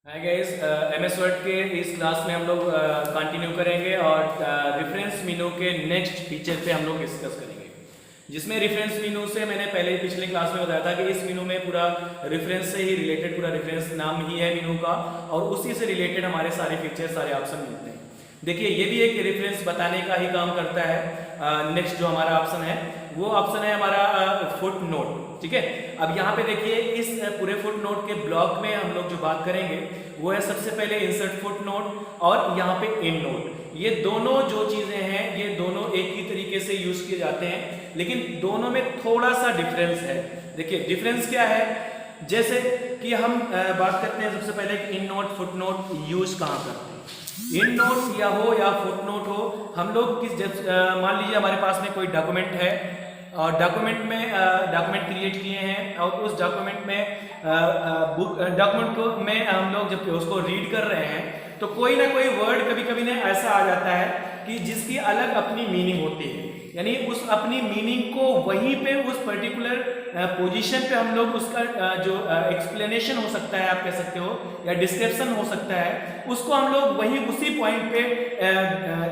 Hi guys, MS word के इस class में हम लोग कंटिन्यू करेंगे और रेफरेंस मीनू के नेक्स्ट फीचर पे हम लोग डिस्कस करेंगे। जिसमें रेफरेंस मीनू से मैंने पहले पिछले क्लास में बताया था कि इस मीनू में पूरा रेफरेंस से ही रिलेटेड, पूरा रेफरेंस नाम ही है मीनू का और उसी से रिलेटेड हमारे सारे फीचर, सारे ऑप्शन मिलते हैं। देखिए, ये भी एक रेफरेंस बताने का ही काम करता है। नेक्स्ट जो हमारा ऑप्शन है वो ऑप्शन है हमारा फुट नोट। ठीक है, अब यहाँ पे देखिए, इस पूरे फुट नोट के ब्लॉक में हम लोग जो बात करेंगे वो है सबसे पहले इंसर्ट फुट नोट और यहाँ पे इन नोट। ये दोनों जो चीजें हैं ये दोनों एक ही तरीके से यूज किए जाते हैं, लेकिन दोनों में थोड़ा सा डिफरेंस है। देखिए डिफरेंस क्या है, जैसे कि हम बात करते हैं सबसे पहले in note foot note use कहाँ करते हैं। इन नोट या हो या फुट नोट हो, हम लोग किस मान लीजिए हमारे पास में कोई डॉक्यूमेंट है और डॉक्यूमेंट में डॉक्यूमेंट क्रिएट किए हैं और उस डॉक्यूमेंट में डॉक्यूमेंट को में हम लोग जब उसको रीड कर रहे हैं तो कोई ना कोई वर्ड कभी कभी ना ऐसा आ जाता है कि जिसकी अलग अपनी मीनिंग होती है। यानी उस अपनी मीनिंग को वहीं पे उस पर्टिकुलर पोजीशन पे हम लोग उसका जो एक्सप्लेनेशन हो सकता है, आप कह सकते हो, या डिस्क्रिप्शन हो सकता है, उसको हम लोग वहीं उसी पॉइंट पे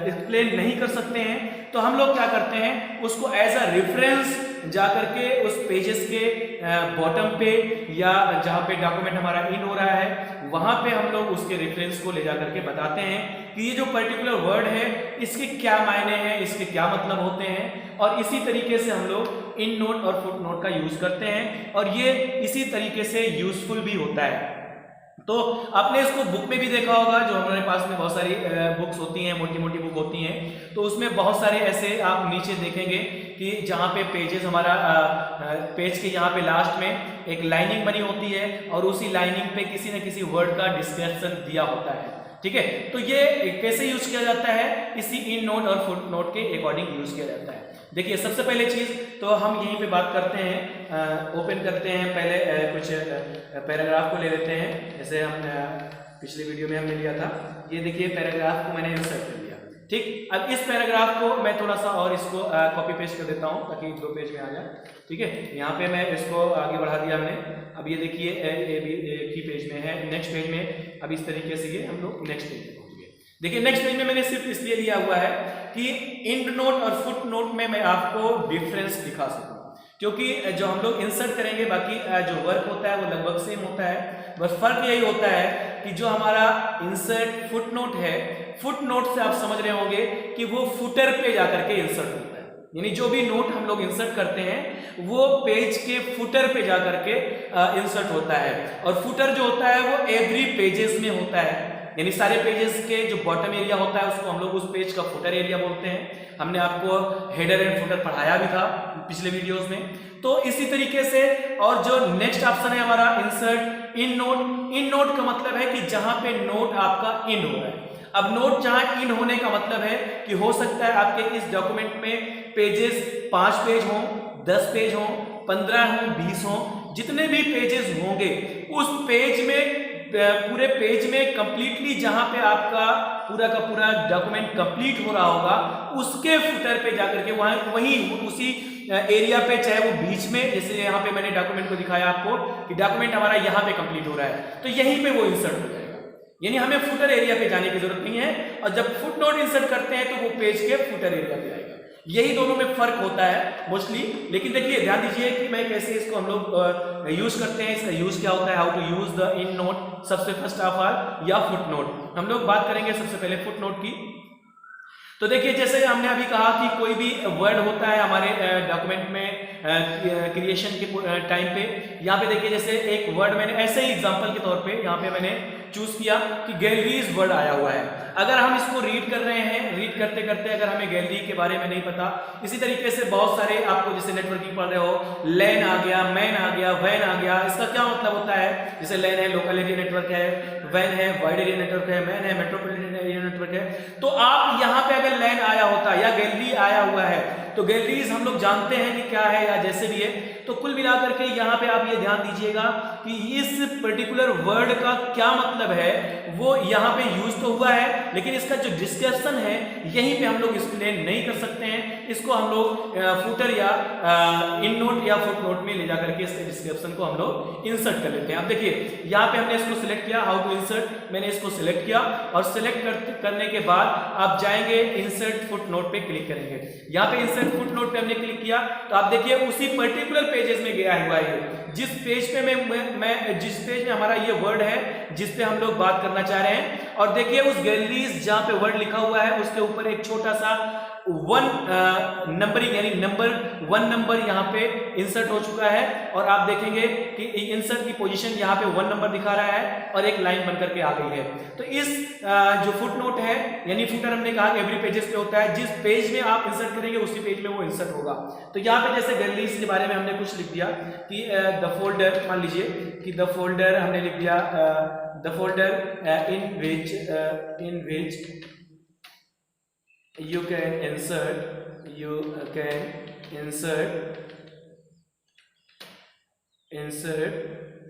एक्सप्लेन नहीं कर सकते हैं। तो हम लोग क्या करते हैं, उसको एज अ रेफरेंस जाकर के उस पेजेस के बॉटम पे या जहाँ पे डॉक्यूमेंट हमारा इन हो रहा है वहां पे हम लोग उसके रेफरेंस को ले जाकर के बताते हैं कि ये जो पर्टिकुलर वर्ड है इसके क्या मायने हैं, इसके क्या मतलब होते हैं। और इसी तरीके से हम लोग इन नोट और फुट नोट का यूज करते हैं और ये इसी तरीके से यूजफुल भी होता है। तो आपने इसको बुक में भी देखा होगा, जो हमारे पास में बहुत सारी बुक्स होती हैं, मोटी मोटी बुक होती हैं, तो उसमें बहुत सारे ऐसे आप नीचे देखेंगे कि जहाँ पे पेजेस हमारा पेज के यहाँ पे लास्ट में एक लाइनिंग बनी होती है और उसी लाइनिंग पे किसी न किसी वर्ड का डिस्क्रिप्शन दिया होता है। ठीक है, तो ये कैसे यूज किया जाता है, इसी इन नोट और फुट नोट के अकॉर्डिंग यूज किया जाता है। देखिए सबसे पहले चीज तो हम यहीं पे बात करते हैं, ओपन करते हैं, पहले कुछ पैराग्राफ को ले लेते हैं। जैसे हम पिछले वीडियो में हमने लिया था, ये देखिए पैराग्राफ को मैंने इंसर्ट कर लिया। ठीक, अब इस पैराग्राफ को मैं थोड़ा सा और इसको कॉपी पेस्ट कर देता हूँ ताकि 2 पेज में आ जाए। ठीक है, यहाँ पे मैं इसको आगे बढ़ा दिया हमने। अब ये देखिए ये भी एक ही पेज में है, नेक्स्ट पेज में। अब इस तरीके से ये हम लोग नेक्स्ट पेज पे पहुंच गए। देखिए नेक्स्ट पेज में मैंने सिर्फ इसलिए लिया हुआ है कि इंड नोट और फुट नोट में मैं आपको डिफरेंस दिखा सकूं, क्योंकि जो हम लोग इंसर्ट करेंगे बाकी जो वर्क होता है वो लगभग सेम होता है। बस फर्क यही होता है कि जो हमारा इंसर्ट फुट नोट है, फुट नोट से आप समझ रहे होंगे कि वो फुटर पे जाकर के इंसर्ट होता है। यानी जो भी नोट हम लोग इंसर्ट करते हैं वो पेज के फुटर पे जाकर के इंसर्ट होता है। और फुटर जो होता है वो एवरी पेजेस में होता है, यानी सारे पेजेस के जो बॉटम एरिया होता है उसको हम लोग उस पेज का फुटर एरिया बोलते हैं। हमने आपको हेडर एंड फुटर पढ़ाया भी था पिछले वीडियोस में। तो इसी तरीके से, और जो नेक्स्ट ऑप्शन है हमारा insert in note. In note का मतलब है कि जहां पे नोट आपका इन हो रहा है। अब नोट जहां इन होने का मतलब है कि हो सकता है आपके इस डॉक्यूमेंट में पेजेस 5 पेज हों, 10 पेज हों, 15 हों, 20 हों, जितने भी पेजेस होंगे उस पेज में, पूरे पेज में कंप्लीटली जहां पे आपका पूरा का पूरा डॉक्यूमेंट कंप्लीट हो रहा होगा उसके फुटर पे जाकर के वहीं उसी एरिया पे, चाहे वो बीच में, जैसे यहाँ पे मैंने डॉक्यूमेंट को दिखाया आपको कि डॉक्यूमेंट हमारा यहाँ पे कंप्लीट हो रहा है तो यहीं पे वो इंसर्ट हो जाएगा। यानी हमें फुटर एरिया पे जाने की जरूरत नहीं है, और जब फुट नोट इंसर्ट करते हैं तो वो पेज के फुटर एरिया पे आएगा। यही दोनों में फर्क होता है मोस्टली। लेकिन देखिए ध्यान दीजिए कि मैं कैसे इसको हम लोग यूज करते हैं, इसका यूज क्या होता है, how to use the in note सबसे फर्स्ट ऑफ ऑल, या फुट नोट। हम लोग बात करेंगे सबसे पहले फुट नोट की। तो देखिए जैसे हमने अभी कहा कि कोई भी वर्ड होता है हमारे डॉक्यूमेंट में क्रिएशन के टाइम पे, यहाँ पे देखिए जैसे एक वर्ड मैंने ऐसे ही एग्जांपल के तौर पे यहाँ पे मैंने चूज किया कि गैलरीज वर्ड आया हुआ है। अगर हम इसको रीड कर रहे हैं, रीड करते करते अगर हमें गैलरी के बारे में नहीं पता, इसी तरीके से बहुत सारे आपको जैसे नेटवर्किंग पढ़ रहे हो, लैन आ गया, मैन आ गया, वैन आ गया, इसका क्या मतलब होता है। जैसे लैन है लोकल एरिया नेटवर्क है, वैन है वाइड एरिया नेटवर्क है, मैन है मेट्रोपॉलिटन एरिया नेटवर्क है। तो आप यहाँ पे अगर लैन आया होता या गैलरी आया हुआ है तो गैलरीज हम लोग जानते हैं कि क्या है या जैसे भी है। तो कुल मिलाकर के यहाँ पे आप ये ध्यान दीजिएगा कि इस पर्टिकुलर वर्ड का क्या मतलब है, वो यहाँ पे यूज तो हुआ है, लेकिन इसका जो डिस्क्रिप्शन है यहीं पे हम लोग एक्सप्लेन नहीं कर सकते हैं। इसको हम लोग फुटर या इन नोट या फुट नोट में ले जाकर के इसके डिस्क्रिप्शन को हम लोग इंसर्ट कर लेते हैं। अब देखिए यहाँ पे हमने इसको सिलेक्ट किया, हाउ टू इंसर्ट, मैंने इसको सिलेक्ट किया और सिलेक्ट करने के बाद आप जाएंगे इंसर्ट फुट नोट पे क्लिक करेंगे। यहाँ पे इंसर्ट फुट नोट पे हमने क्लिक किया तो आप देखिए उसी पर्टिकुलर पेजेस में गया हुआ है, जिस पेज पे जिस पेज में हमारा ये वर्ड है जिस पे हम लोग बात करना चाह रहे हैं। और देखिए उस गैलरीज जहां पे वर्ड लिखा हुआ है उसके ऊपर एक छोटा सा नंबरिंग यानी नंबर 1 नंबर यहाँ पे इंसर्ट हो चुका है और आप देखेंगे कि इंसर्ट की पोजीशन यहाँ पे 1 नंबर दिखा रहा है और एक लाइन बनकर के आ गई है। तो इस जो फुट नोट है यानी फुटर हमने कहा कि एवरी पेजेस पे होता है, जिस पेज में आप इंसर्ट करेंगे उसी पेज में वो इंसर्ट होगा। तो यहाँ पे जैसे गैलरीज के बारे में हमने कुछ लिख दिया कि द फोल्डर, मान लीजिए कि द फोल्डर हमने लिख दिया the folder in which you can insert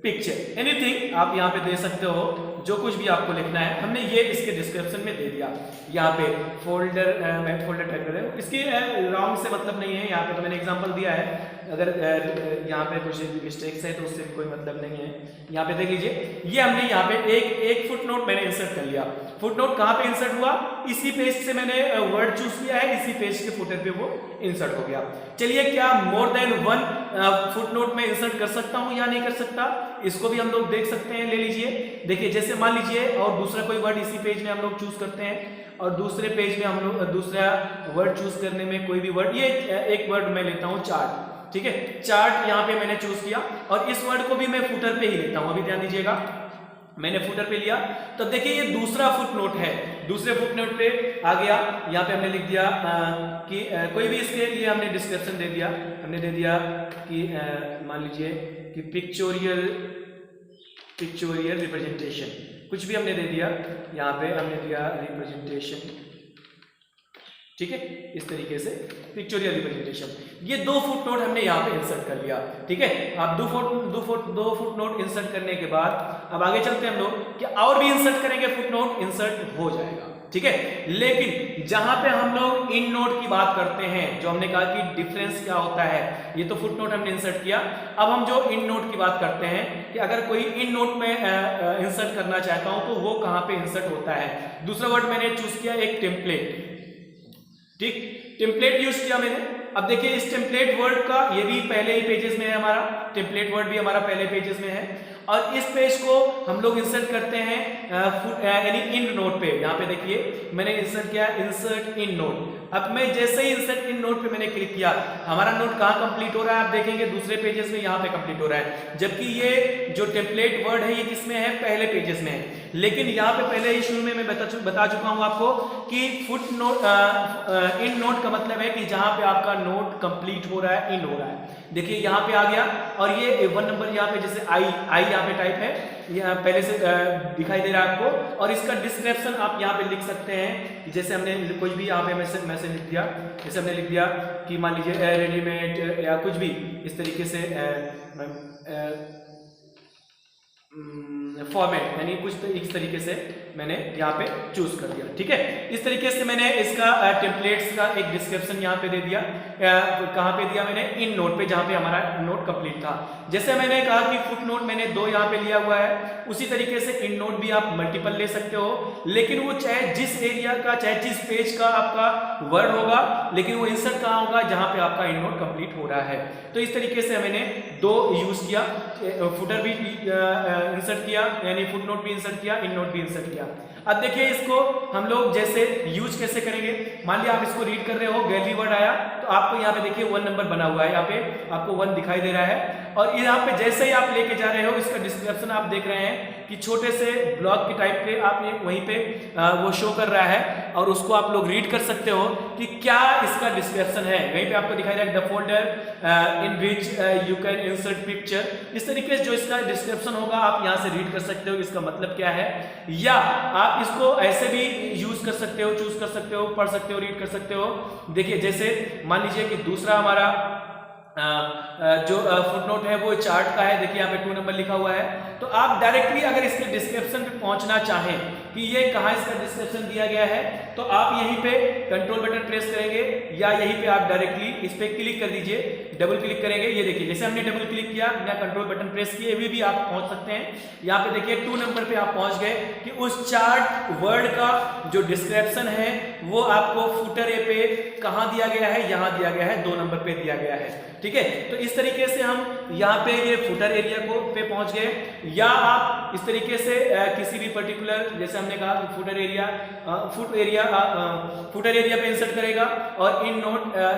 picture anything आप यहाँ पे दे सकते हो, जो कुछ भी आपको लिखना है। हमने ये इसके डिस्क्रिप्शन में दे दिया। यहाँ पे फोल्डर मैं फोल्डर टाइप कर रहा हूँ, इसके रॉन्ग से मतलब नहीं है, यहाँ पे तो मैंने एग्जांपल दिया है। अगर यहाँ पे कुछ मिस्टेक्स है तो उससे कोई मतलब नहीं है। यहाँ पे देख लीजिए ये हमने यहाँ पे एक फुट नोट मैंने इंसर्ट कर लिया। फुट नोट कहाँ पे इंसर्ट हुआ, इसी पेज से मैंने वर्ड चूज किया है, इसी पेज के फुटर पे वो इंसर्ट हो गया। चलिए क्या मोर देन 1 फुट नोट में इंसर्ट कर सकता हूँ या नहीं कर सकता, इसको भी हम लोग देख सकते हैं। ले लीजिए, देखिए जैसे मान लीजिए और दूसरा कोई वर्ड इसी पेज में हम लोग चूज करते हैं और दूसरे पेज में हम लोग दूसरा वर्ड चूज करने में कोई भी वर्ड, ये एक वर्ड मैं लेता हूँ चार्ट, ठीक है, चार्ट यहाँ पे मैंने चूज किया और इस वर्ड को भी मैं फुटर पे ही लेता हूँ। अभी ध्यान दीजिएगा मैंने फुटर पे लिया तो देखिए ये दूसरा फुट नोट है, दूसरे फुट नोट पे आ गया। यहाँ पे हमने लिख दिया कि कोई भी इसके लिए हमने डिस्क्रिप्शन दे दिया, हमने दे दिया कि मान लीजिए कि पिक्चोरियल रिप्रेजेंटेशन, कुछ भी हमने दे दिया। यहाँ पे हमने दिया रिप्रेजेंटेशन, ठीक है, इस तरीके से पिक्चोरियल रिप्रेजेंटेशन। ये 2 फुट नोट हमने यहाँ पे इंसर्ट कर लिया, ठीक है। आप 2 फुट नोट इंसर्ट करने के बाद अब आगे चलते हैं हम लोग कि और भी इंसर्ट करेंगे, फुट नोट इंसर्ट हो जाएगा, ठीक है। लेकिन जहां पे हम लोग इन नोट की बात करते हैं, जो हमने कहा कि डिफरेंस क्या होता है, ये तो फुट नोट हमने इंसर्ट किया। अब हम जो इन नोट की बात करते हैं कि अगर कोई इन नोट में इंसर्ट करना चाहता हूं तो वो कहां पे इंसर्ट होता है। दूसरा वर्ड मैंने चूज किया एक टेम्पलेट, ठीक, टेम्पलेट यूज किया मैंने। अब देखिए इस टेम्पलेट वर्ड का ये भी पहले ही पेजेस में है, हमारा टेम्पलेट वर्ड भी हमारा पहले पेजेस में है और इस पेज को हम लोग इंसर्ट करते हैं यानी इन नोट पे। यहाँ पे देखिए मैंने इंसर्ट किया इंसर्ट इन नोट। अब मैं जैसे ही इंसर्ट इन नोट पे मैंने क्लिक किया, हमारा नोट कहाँ कंप्लीट हो रहा है, आप देखेंगे दूसरे पेजेस में यहाँ पे कंप्लीट हो रहा है, जबकि ये जो टेम्पलेट वर्ड है ये किसमें है, पहले पेजेस में है। लेकिन यहाँ पे पहले ही शुरू में मैं बता चुका हूँ आपको कि फुट नोट इन नोट का मतलब है कि जहाँ पे आपका नोट कंप्लीट हो रहा है, इन हो रहा है। देखिए यहाँ पे आ गया और ये 1 नंबर यहाँ पे जैसे आई यहाँ पे टाइप है, यहाँ पहले से दिखाई दे रहा है आपको। और इसका डिस्क्रिप्शन आप यहाँ पे लिख सकते हैं, जैसे हमने कुछ भी यहाँ पे मैसेज लिख दिया, जैसे हमने लिख दिया कि मान लीजिए रेडीमेड या कुछ भी इस तरीके से फॉर्मेट, यानी कुछ तो इस तरीके से मैंने यहाँ पे चूज कर दिया, ठीक है। इस तरीके से मैंने इसका टेम्पलेट्स का एक डिस्क्रिप्शन यहाँ पे दे दिया। कहाँ पे दिया मैंने, इन नोट पे, जहाँ पे हमारा नोट कंप्लीट था। जैसे मैंने कहा कि फुट नोट मैंने 2 यहाँ पे लिया हुआ है, उसी तरीके से इन नोट भी आप मल्टीपल ले सकते हो, लेकिन वो चाहे जिस एरिया का, चाहे जिस पेज का आपका वर्ड होगा, लेकिन वो इंसर्ट कहाँ होगा, जहाँ पे आपका इन नोट कंप्लीट हो रहा है। तो इस तरीके से मैंने 2 यूज किया, फुटर भी इंसर्ट किया यानी फुट नोट भी इंसर्ट किया, इन नोट भी इंसर्ट किया। अब देखिए इसको हम लोग जैसे यूज कैसे करेंगे। मान लिया आप इसको रीड कर रहे हो, गैलरी वर्ड आया तो आपको यहाँ पे देखिए 1 नंबर बना हुआ है, यहाँ पे आपको 1 दिखाई दे रहा है। और यहाँ पे जैसे ही आप लेके जा रहे हो इसका डिस्क्रिप्शन आप देख रहे हैं कि छोटे से ब्लॉग की टाइप पे आप वहीं पे वो शो कर रहा है और उसको आप लोग रीड कर सकते हो कि क्या इसका डिस्क्रिप्शन है। वहीं पे आपको दिखाई देगा the folder in which you can insert picture. इस तरीके से जो इसका डिस्क्रिप्शन होगा आप यहाँ से रीड कर सकते हो इसका मतलब क्या है, या आप इसको ऐसे भी यूज कर सकते हो, चूज कर सकते हो, पढ़ सकते हो, रीड कर सकते हो। देखिए जैसे मान लीजिए कि दूसरा हमारा जो फुटनोट है वो चार्ट का है। देखिए यहाँ पे 2 नंबर लिखा हुआ है, तो आप डायरेक्टली अगर इसके डिस्क्रिप्शन पे पहुंचना चाहें कि ये कहाँ इसका डिस्क्रिप्शन दिया गया है, तो आप यहीं पे कंट्रोल बटन प्रेस करेंगे या यहीं पे आप डायरेक्टली इस पे क्लिक कर दीजिए, डबल क्लिक करेंगे। ये देखिए जैसे हमने डबल क्लिक किया या कंट्रोल बटन प्रेस किए हुए भी आप पहुंच सकते हैं। यहाँ पे देखिए 2 नंबर पे आप पहुंच गए कि उस चार्ट वर्ड का जो डिस्क्रिप्शन है वो आपको फुटर ए पे कहाँ दिया गया है, यहाँ दिया गया है, 2 नंबर पे दिया गया है। ठीक है, तो इस तरीके से हम यहाँ पे ये फुटर एरिया को पे पहुंच गए। या आप इस तरीके से किसी भी पर्टिकुलर, जैसे हमने कहा फुटर एरिया पे इंसर्ट करेगा और इन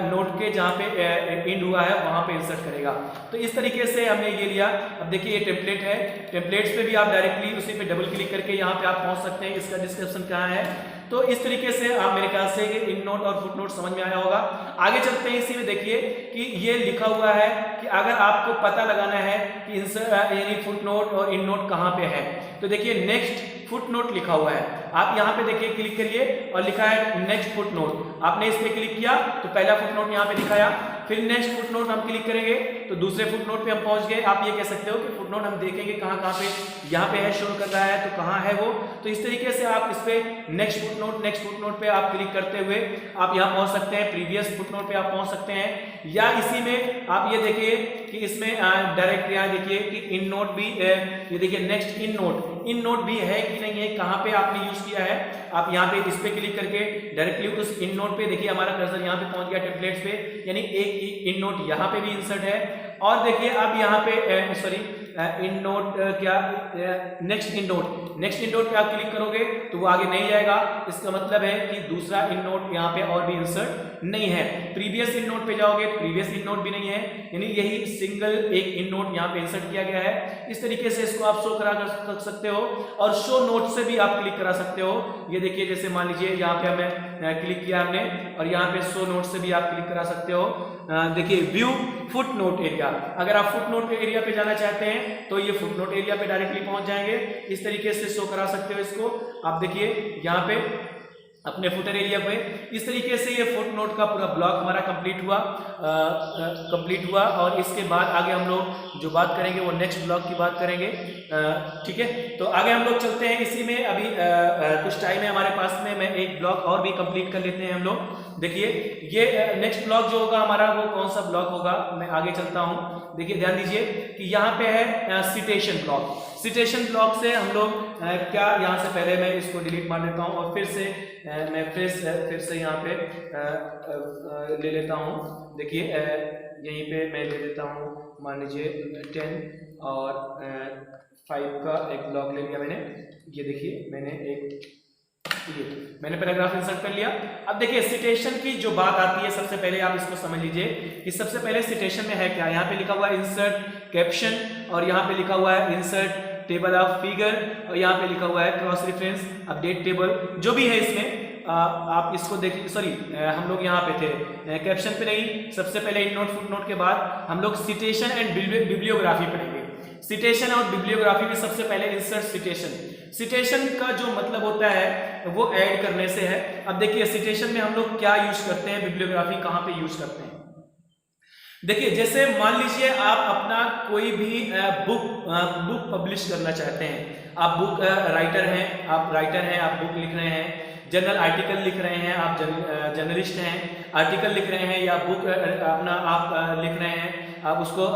नोट के जहाँ पे इंड हुआ है वहां पे इंसर्ट करेगा। तो इस तरीके से हमने ये लिया। अब देखिए ये टेम्पलेट है, टेम्पलेट्स पे भी आप डायरेक्टली उसी पे डबल क्लिक करके यहाँ पे आप पहुंच सकते हैं इसका डिस्क्रिप्शन कहाँ है। तो इस तरीके से आप मेरे ख्याल से इन नोट और फुट नोट समझ में आया होगा। आगे चलते हैं, इसी में देखिए कि ये लिखा हुआ है कि अगर आपको पता लगाना है कि यानी फुट नोट और इन नोट कहाँ पे है, तो देखिए नेक्स्ट फुट नोट लिखा हुआ है। आप यहाँ पे देखिए क्लिक करिए और लिखा है नेक्स्ट फुट नोट। आपने इस पे क्लिक किया तो पहला फुट नोट यहाँ पे दिखाया, फिर नेक्स्ट फुट नोट हम क्लिक करेंगे तो दूसरे फुट नोट पे हम पहुंच गए। आप ये कह सकते हो कि फुट नोट हम देखेंगे कहाँ कहाँ पे, यहाँ पे है, शो कर रहा है, तो कहाँ है वो। तो इस तरीके से आप इस पे नेक्स्ट फुट नोट पे आप क्लिक करते हुए आप यहाँ पहुंच सकते हैं, प्रीवियस फुट नोट पे आप पहुंच सकते हैं। या इसी में आप ये देखिए कि इसमें डायरेक्ट यहाँ देखिए कि इन नोट भी, ये देखिए नेक्स्ट इन नोट भी है कि नहीं है, कहाँ पे आपने यूज किया है। आप यहाँ पे इस पे क्लिक करके डायरेक्टली उस इन नोट पे, देखिए हमारा कर्सर यहाँ पे पहुंच गया टेम्पलेट्स पे, यानी एक इन नोट यहाँ पे भी इंसर्ट है। और देखिए अब यहाँ पे सॉरी इन नोट क्या नेक्स्ट इन नोट पे आप क्लिक करोगे तो वो आगे नहीं जाएगा। इसका मतलब है कि दूसरा इन नोट यहाँ पे और भी इंसर्ट नहीं है। प्रीवियस इन नोट पे जाओगे, प्रीवियस इन नोट भी नहीं है, यानी यही सिंगल एक इन नोट यहाँ पे इंसर्ट किया गया है। इस तरीके से इसको आप शो करा कर सकते हो और शो नोट से भी आप क्लिक करा सकते हो। ये देखिए जैसे मान लीजिए यहाँ पे हमें क्लिक किया हमने और यहाँ पे शो नोट से भी आप क्लिक करा सकते हो। देखिए व्यू फुट नोट एरिया, अगर आप फुट नोट एरिया पे जाना चाहते हैं तो ये फुट नोट एरिया पे डायरेक्टली पहुंच जाएंगे। इस तरीके से शो करा सकते हो इसको। आप देखिए यहाँ पे अपने फुटर एरिया पे इस तरीके से ये फुट नोट का पूरा ब्लॉक हमारा कंप्लीट हुआ। और इसके बाद आगे हम लोग जो बात करेंगे वो नेक्स्ट ब्लॉक की बात करेंगे। ठीक है, तो आगे हम लोग चलते हैं। इसी में अभी कुछ टाइम है हमारे पास में, मैं एक ब्लॉक और भी कंप्लीट कर लेते हैं हम लोग। देखिए ये नेक्स्ट ब्लॉक जो होगा हमारा वो कौन सा ब्लॉक होगा, मैं आगे चलता हूँ। देखिए ध्यान दीजिए कि यहाँ पे है सिटेशन ब्लॉक। सिटेशन ब्लॉक से हम लोग क्या, यहाँ से पहले मैं इसको डिलीट मार देता हूँ और फिर से मैं फिर से यहाँ पे ले लेता हूँ। देखिए यहीं पे मैं ले लेता हूँ, मान लीजिए 10 और 5 का एक ब्लॉक ले लिया मैंने। ये देखिए मैंने पैराग्राफ इंसर्ट कर लिया। अब देखिए सिटेशन की जो बात आती है, सबसे पहले आप इसको समझ लीजिए कि सबसे पहले सिटेशन में है क्या। यहाँ पे लिखा हुआ है इंसर्ट कैप्शन और यहाँ पे लिखा हुआ है इंसर्ट टेबल ऑफ फिगर और यहाँ पे लिखा हुआ है क्रॉस रेफरेंस अपडेट टेबल। जो भी है इसमें आप इसको देखिए। सॉरी हम लोग यहाँ पे थे कैप्शन पे नहीं, सबसे पहले इन नोट फुट नोट के बाद हम लोग सिटेशन एंड बिब्लियोग्राफी पढ़ेंगे। सिटेशन और बिब्लियोग्राफी में सबसे पहले इंसर्ट सिटेशन का जो मतलब होता है वो ऐड करने से है। अब देखिए सिटेशन में हम लोग क्या यूज करते हैं, बिब्लियोग्राफी कहाँ पे यूज करते हैं। देखिए जैसे मान लीजिए आप अपना कोई भी बुक पब्लिश करना चाहते हैं। आप बुक राइटर हैं, आप बुक लिख रहे हैं, जर्नल आर्टिकल लिख रहे हैं, आप जर्नलिस्ट हैं, आर्टिकल लिख रहे हैं या बुक अपना आप लिख रहे हैं, आप उसको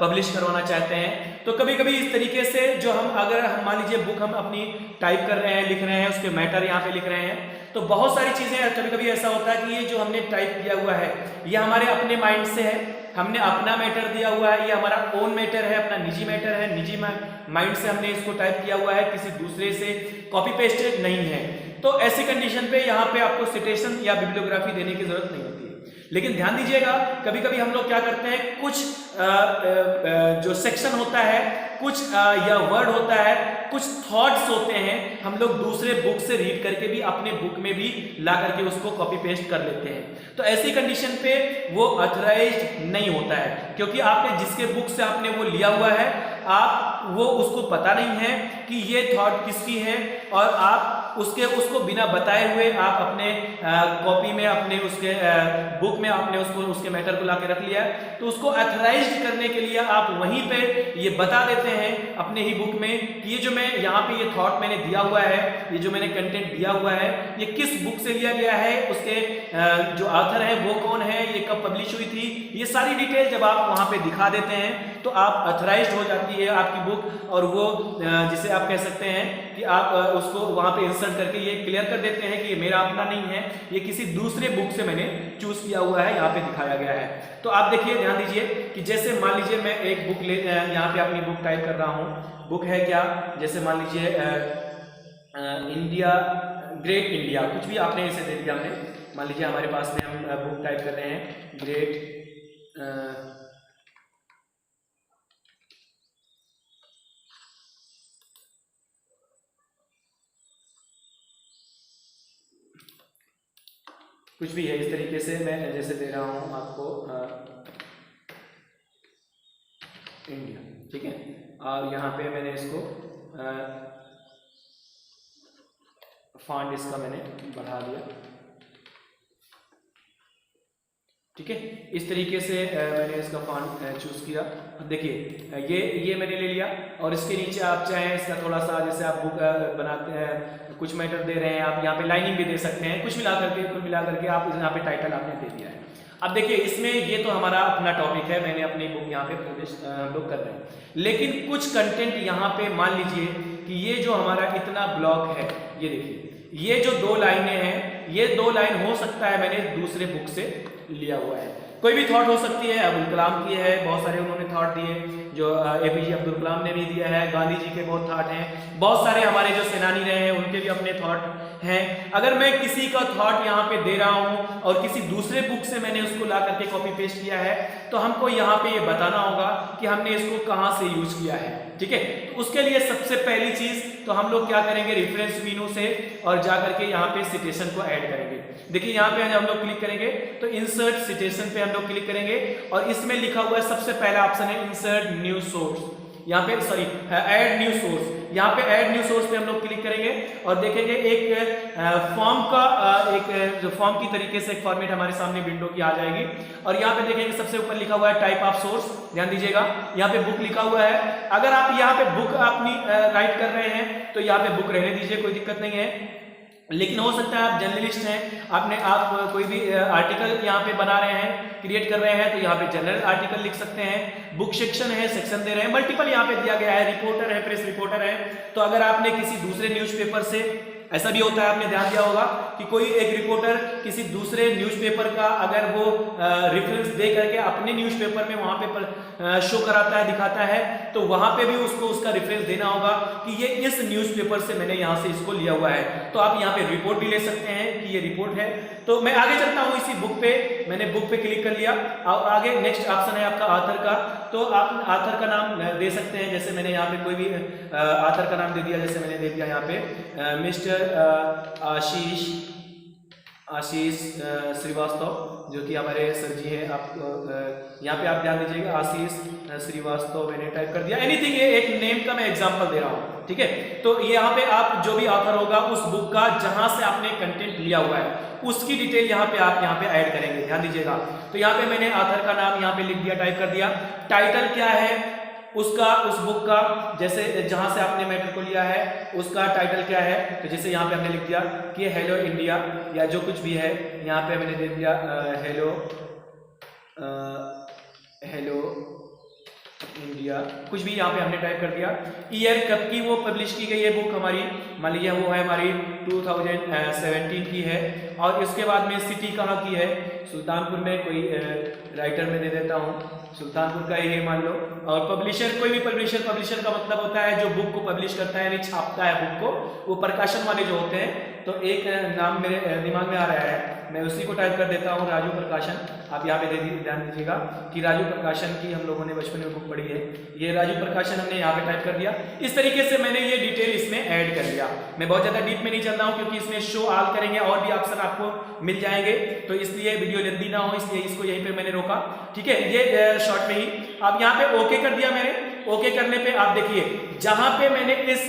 पब्लिश करवाना चाहते हैं। तो कभी कभी इस तरीके से जो अगर हम मान लीजिए बुक हम अपनी टाइप कर रहे हैं, लिख रहे हैं, उसके मैटर यहाँ पे लिख रहे हैं, तो बहुत सारी चीज़ें कभी कभी ऐसा होता है कि ये जो हमने टाइप किया हुआ है ये हमारे अपने माइंड से है, हमने अपना मैटर दिया हुआ है, ये हमारा ओन मैटर है, अपना निजी मैटर है, निजी माइंड से हमने इसको टाइप किया हुआ है, किसी दूसरे से कॉपी पेस्टेड नहीं है। तो ऐसी कंडीशन पे यहाँ पे आपको सिटेशन या बिब्लियोग्राफी देने की जरूरत नहीं होती है। लेकिन ध्यान दीजिएगा कभी कभी हम लोग क्या करते हैं, कुछ जो सेक्शन होता है, कुछ या वर्ड होता है, कुछ थॉट्स होते हैं, हम लोग दूसरे बुक से रीड करके भी अपने बुक में भी ला करके उसको कॉपी पेस्ट कर लेते हैं। तो ऐसी कंडीशन पे वो ऑथराइज्ड नहीं होता है, क्योंकि आपने जिसके बुक से आपने वो लिया हुआ है, आप वो उसको पता नहीं है कि ये थॉट किसकी है, और आप उसको बिना बताए हुए आप अपने कॉपी में, अपने उसके बुक में आपने उसके मैटर को ला के रख लिया। तो उसको ऑथराइज्ड करने के लिए आप वहीं पे ये बता देते हैं अपने ही बुक में कि ये जो मैं यहाँ पे ये थॉट मैंने दिया हुआ है, ये जो मैंने कंटेंट दिया हुआ है, ये किस बुक से लिया गया है, उसके जो ऑथर है वो कौन है, ये कब पब्लिश हुई थी, ये सारी डिटेल जब आप वहाँ पे दिखा देते हैं तो आप ऑथराइज्ड हो जाती है आपकी बुक। और वो जिसे आप कह सकते हैं कि आप उसको वहाँ पे इंसर्ट करके ये क्लियर कर देते हैं कि ये मेरा अपना नहीं है, ये किसी दूसरे बुक से मैंने चूज किया हुआ है, यहाँ पे दिखाया गया है। तो आप देखिए, ध्यान दीजिए कि जैसे मान लीजिए मैं एक बुक यहाँ पे अपनी बुक टाइप कर रहा हूँ। बुक है क्या, जैसे मान लीजिए इंडिया, ग्रेट इंडिया, कुछ भी आपने इसे दे दिया। हमने मान लीजिए हमारे पास में हम बुक टाइप कर रहे हैं ग्रेट कुछ भी है, इस तरीके से मैं जैसे दे रहा हूँ आपको इंडिया, ठीक है। और यहाँ पे मैंने इसको फॉन्ट इसका मैंने बढ़ा दिया, ठीक है। इस तरीके से मैंने इसका फॉन्ट चूज किया। देखिए ये मैंने ले लिया, और इसके नीचे आप चाहें इसका थोड़ा सा, जैसे आप बुक बनाते हैं, कुछ मैटर दे रहे हैं, आप यहाँ पे लाइनिंग भी दे सकते हैं, कुछ मिला करके आप यहाँ पे टाइटल आपने दे दिया है। अब देखिए इसमें ये तो हमारा अपना टॉपिक है, मैंने अपनी बुक यहाँ पे प्रवेश हम लोग कर रहे हैं, लेकिन कुछ कंटेंट यहाँ पे मान लीजिए कि ये जो हमारा इतना ब्लॉक है, ये देखिए ये जो 2 लाइनें हैं, ये 2 लाइन हो सकता है मैंने दूसरे बुक से लिया हुआ है। कोई भी थॉट हो सकती है, अब्दुल कलाम की है, बहुत सारे उन्होंने थॉट दिए, जो एपीजे अब्दुल कलाम ने भी दिया है, गांधी जी के बहुत थॉट हैं, बहुत सारे हमारे जो सेनानी रहे हैं उनके भी अपने थॉट हैं। अगर मैं किसी का थॉट यहाँ पे दे रहा हूँ और किसी दूसरे बुक से मैंने उसको ला करके कॉपी पेस्ट किया है, तो हमको यहाँ पे ये बताना होगा कि हमने इसको कहाँ से यूज किया है, ठीक है। तो उसके लिए सबसे पहली चीज तो हम लोग क्या करेंगे, रेफरेंस मेनू से और जा करके यहाँ पे सिटेशन को ऐड करेंगे। देखिए यहाँ पे हम लोग क्लिक करेंगे तो इंसर्ट सिटेशन पे हम लोग क्लिक करेंगे, और इसमें लिखा हुआ है सबसे पहला ऑप्शन है इंसर्ट न्यू सोर्स, यहाँ पे सॉरी ऐड न्यू सोर्स, यहाँ पे ऐड न्यू सोर्स पे हम लोग क्लिक करेंगे और देखेंगे एक फॉर्म का एक जो फॉर्म की तरीके से एक फॉर्मेट हमारे सामने विंडो की आ जाएगी। और यहाँ पे देखेंगे सबसे ऊपर लिखा हुआ है टाइप ऑफ सोर्स, ध्यान दीजिएगा यहाँ पे बुक लिखा हुआ है। अगर आप यहाँ पे बुक अपनी राइट कर रहे हैं तो यहाँ पे बुक रहने दीजिए, कोई दिक्कत नहीं है। लेकिन हो सकता है आप जर्नलिस्ट हैं, आप कोई भी आर्टिकल यहाँ पे बना रहे हैं, क्रिएट कर रहे हैं, तो यहाँ पे जनरल आर्टिकल लिख सकते हैं। बुक सेक्शन है, सेक्शन दे रहे हैं, मल्टीपल यहाँ पे दिया गया है, रिपोर्टर है, प्रेस रिपोर्टर है। तो अगर आपने किसी दूसरे न्यूज़पेपर से, ऐसा भी होता है आपने ध्यान दिया होगा कि कोई एक रिपोर्टर किसी दूसरे न्यूज़पेपर का अगर वो रेफरेंस दे करके अपने न्यूज़पेपर में वहां पे शो कराता है, दिखाता है, तो वहां पे भी उसको उसका रेफरेंस देना होगा कि ये इस न्यूज़पेपर से मैंने यहाँ से इसको लिया हुआ है। तो आप यहाँ पे रिपोर्ट भी ले सकते हैं कि ये रिपोर्ट है। तो मैं आगे चलता हूँ, इसी बुक पे मैंने बुक पे क्लिक कर लिया और आगे नेक्स्ट ऑप्शन है आपका ऑथर का। तो आप ऑथर का नाम दे सकते हैं, जैसे मैंने यहाँ पे कोई भी ऑथर का नाम दे दिया, जैसे मैंने दे दिया यहाँ पे मिस्टर आशीष श्रीवास्तव, जो कि हमारे सर जी हैं। आप यहाँ पे आप ध्यान दीजिएगा, आशीष श्रीवास्तव मैंने टाइप कर दिया। एनीथिंग, ये एक नेम का मैं एग्जांपल दे रहा हूँ, ठीक है। तो यहाँ पे आप जो भी ऑथर होगा उस बुक का जहां से आपने कंटेंट लिया हुआ है उसकी डिटेल यहाँ पे आप यहाँ पे ऐड करेंगे, ध्यान दीजिएगा। तो यहाँ पे मैंने ऑथर का नाम यहाँ पे लिख दिया, टाइप कर दिया। टाइटल क्या है उसका, उस बुक का, जैसे जहां से आपने मैटर को लिया है उसका टाइटल क्या है, तो जैसे यहाँ पे हमने लिख दिया कि हेलो इंडिया, या जो कुछ भी है यहाँ पे मैंने दे दिया हेलो इंडिया, कुछ भी यहाँ पे हमने टाइप कर दिया। ईयर कब की वो पब्लिश की गई है बुक हमारी, मान लीजिए वो है हमारी 2017 की है। और इसके बाद में सिटी कहाँ की है, सुल्तानपुर में कोई राइटर में दे देता हूँ सुल्तानपुर का ही है मान लो। और पब्लिशर, कोई भी पब्लिशर का मतलब होता है जो बुक को पब्लिश करता है यानी छापता है बुक को, वो प्रकाशन वाले जो होते हैं। तो एक नाम मेरे दिमाग में आ रहा है, मैं उसी को टाइप कर देता हूँ, राजू प्रकाशन। आप यहाँ पे ध्यान दीजिएगा कि राजू प्रकाशन की हम लोगों ने बचपन में बुक पढ़ी है, ये राजू प्रकाशन हमने यहाँ पे टाइप कर दिया। इस तरीके से मैंने ये डिटेल इसमें ऐड कर लिया। मैं बहुत ज़्यादा डीप में नहीं चल रहा हूँ क्योंकि इसमें शो ऑल करेंगे और भी ऑप्शन आपको मिल जाएंगे, तो इसलिए वीडियो लंबी ना हो, इसलिए इसको यहीं पे मैंने रोका। ठीक है, ये शॉर्ट में ही आप यहाँ पे ओके कर दिया मैंने। ओके करने पे आप देखिए जहां पे मैंने इस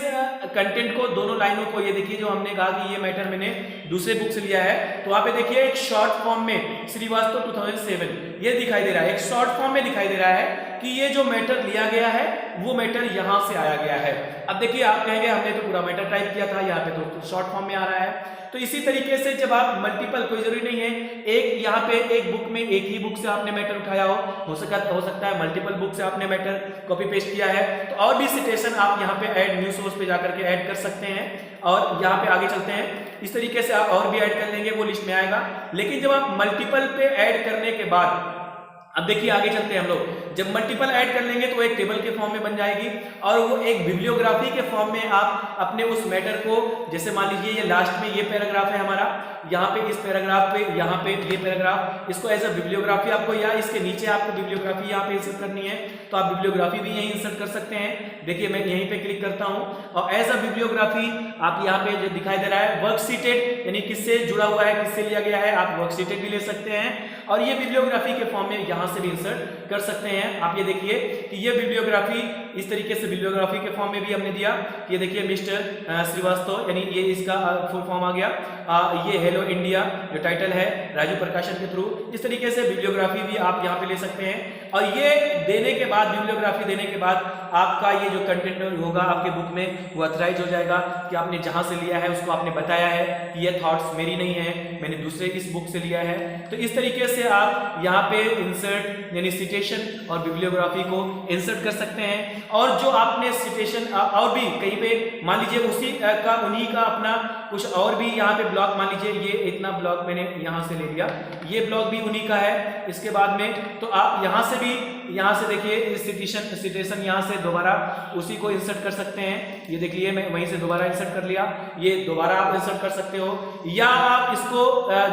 कंटेंट को, दोनों लाइनों को, ये देखिए जो हमने कहा कि ये मैटर मैंने दूसरे बुक से लिया है, तो वहां पे देखिए एक शॉर्ट फॉर्म में श्रीवास्तव 2007 ये दिखाई दे रहा है, एक शॉर्ट फॉर्म में दिखाई दे रहा है कि ये जो मैटर लिया गया है वो मैटर यहां से आया गया है। अब देखिए आप कहेंगे हमने तो पूरा मैटर टाइप किया था, यहाँ पे तो शॉर्ट फॉर्म में आ रहा है। तो इसी तरीके से जब आप मल्टीपल, कोई जरूरी नहीं है एक यहाँ पे एक बुक में एक ही बुक से आपने मैटर उठाया हो सकता है मल्टीपल बुक से आपने मैटर कॉपी पेस्ट किया है, तो और भी सिटेशन आप यहाँ पे ऐड न्यू सोर्स पे जाकर के ऐड कर सकते हैं। और यहाँ पे आगे चलते हैं, इस तरीके से आप और भी ऐड कर लेंगे, वो लिस्ट में आएगा। लेकिन जब आप मल्टीपल पे ऐड करने के बाद, अब देखिए आगे चलते हैं हम लोग, जब मल्टीपल ऐड कर लेंगे तो एक टेबल के फॉर्म में बन जाएगी और वो एक बिब्लियोग्राफी के फॉर्म में आप अपने उस मैटर को, जैसे मान लीजिए ये लास्ट में ये पैराग्राफ है हमारा, यहाँ पे इस पैराग्राफ पे, यहाँ पे ये पैराग्राफ, इसको एज अ बिब्लियोग्राफी आपको, या इसके नीचे आपको बिब्लियोग्राफी यहाँ पे इंसर्ट करनी है तो आप बिब्लियोग्राफी भी यहीं इंसर्ट कर सकते हैं। देखिए मैं यहीं पे क्लिक करता हूँ और एज अ बिब्लियोग्राफी आप यहाँ पे जो दिखाई दे रहा है वर्क सीटेड, यानी किससे जुड़ा हुआ है, किससे लिया गया है, आप वर्क सीटेड भी ले सकते हैं और ये बिब्लियोग्राफी के फॉर्म में यहाँ से भी इंसर्ट कर सकते हैं। आप ये देखिए कि ये बिब्लियोग्राफी इस तरीके से बिब्लियोग्राफी के फॉर्म में भी हमने दिया। ये देखिए मिस्टर श्रीवास्तव, यानी ये इसका फुल फॉर्म आ गया। ये हेलो इंडिया जो टाइटल है राजू प्रकाशन के थ्रू, इस तरीके से बिब्लियोग्राफी भी आप यहाँ पे ले सकते हैं। और ये देने के बाद, बिब्लियोग्राफी देने के बाद आपका ये जो कंटेंट होगा आपके बुक में वो ऑथराइज हो जाएगा कि आपने जहां से लिया है उसको आपने बताया है कि ये थॉट्स मेरी नहीं है, मैंने दूसरे इस बुक से लिया है। तो इस तरीके से आप यहाँ पे इंसर्ट यानी सिटेशन और बिब्लियोग्राफी को इंसर्ट कर सकते हैं। और जो आपने सिटेशन और भी कहीं पे मान लीजिए उसी का, उन्हीं का अपना कुछ और भी यहाँ पे ब्लॉक, मान लीजिए ये इतना ब्लॉक मैंने यहाँ से ले लिया, ये ब्लॉक भी उन्हीं का है। इसके बाद में तो आप यहाँ से भी, यहाँ से देखिए सिटेशन यहाँ से दोबारा उसी को इंसर्ट कर सकते हैं। ये देखिए मैं वहीं से दोबारा इंसर्ट कर लिया, ये दोबारा आप इंसर्ट कर सकते हो। या आप इसको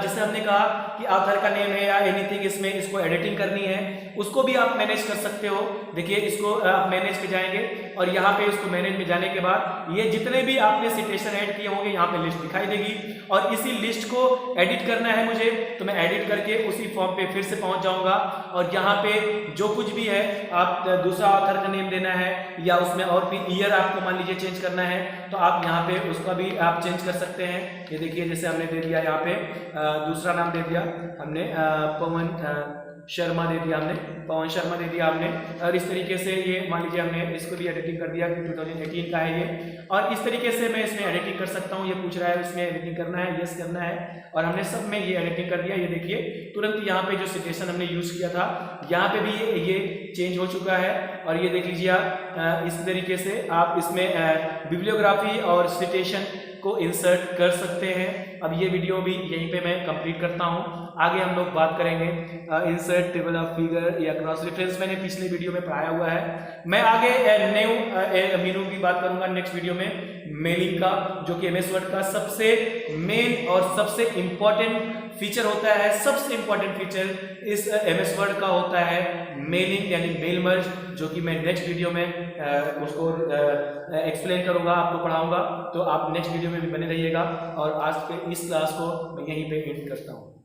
जिसे हमने कहा कि ऑथर का नेम है या एनीथिंग, इसमें इसको एडिटिंग करनी है उसको भी आप मैनेज कर सकते हो। देखिए इसको आप मैनेज पे जाएंगे और यहाँ पे इसको मैनेज में जाने के बाद ये जितने भी आपने सिटेशन ऐड किए होंगे यहाँ पे लिस्ट दिखाई देगी और इसी लिस्ट को एडिट करना है मुझे, तो मैं एडिट करके उसी फॉर्म पे फिर से पहुंच जाऊंगा और यहाँ पे जो कुछ भी है आप दूसरा ऑथर का नेम देना है या उसमें और भी ईयर आपको मान लीजिए चेंज करना है तो आप यहाँ पे उसका भी आप चेंज कर सकते हैं। ये देखिए जैसे हमने दे दिया यहाँ पे दूसरा नाम दे दिया हमने पवन शर्मा दे दिया हमने, पवन शर्मा दे दिया हमने। और इस तरीके से ये मान लीजिए हमने इसको भी एडिटिंग कर दिया कि 2018 का है ये। और इस तरीके से मैं इसमें एडिटिंग कर सकता हूँ। ये पूछ रहा है इसमें एडिटिंग करना है, यस करना है और हमने सब में ये एडिटिंग कर दिया। ये देखिए तुरंत यहाँ पे जो सिटेशन हमने यूज किया था यहाँ पे भी ये चेंज हो चुका है। और ये देख लीजिए आप इस तरीके से आप इसमें बिब्लियोग्राफी और सिटेशन को इंसर्ट कर सकते हैं। अब ये वीडियो भी यहीं पे मैं कंप्लीट करता हूँ। आगे हम लोग बात करेंगे इंसर्ट टेबल ऑफ फिगर या क्रॉस रेफरेंस, मैंने पिछले वीडियो में पढ़ाया हुआ है। मैं आगे न्यू मीनू की बात करूंगा नेक्स्ट वीडियो में, मेलिंग का, जो कि एमएस वर्ड का सबसे मेन और सबसे इंपॉर्टेंट फीचर होता है। सबसे इंपॉर्टेंट फीचर इस एमएस वर्ड का होता है मेलिंग यानी मेल मर्ज, जो कि मैं नेक्स्ट वीडियो में उसको एक्सप्लेन करूंगा, आपको पढ़ाऊंगा। तो आप नेक्स्ट वीडियो में भी बने रहिएगा और आज के इस क्लास को मैं यहीं पे एंड करता हूँ।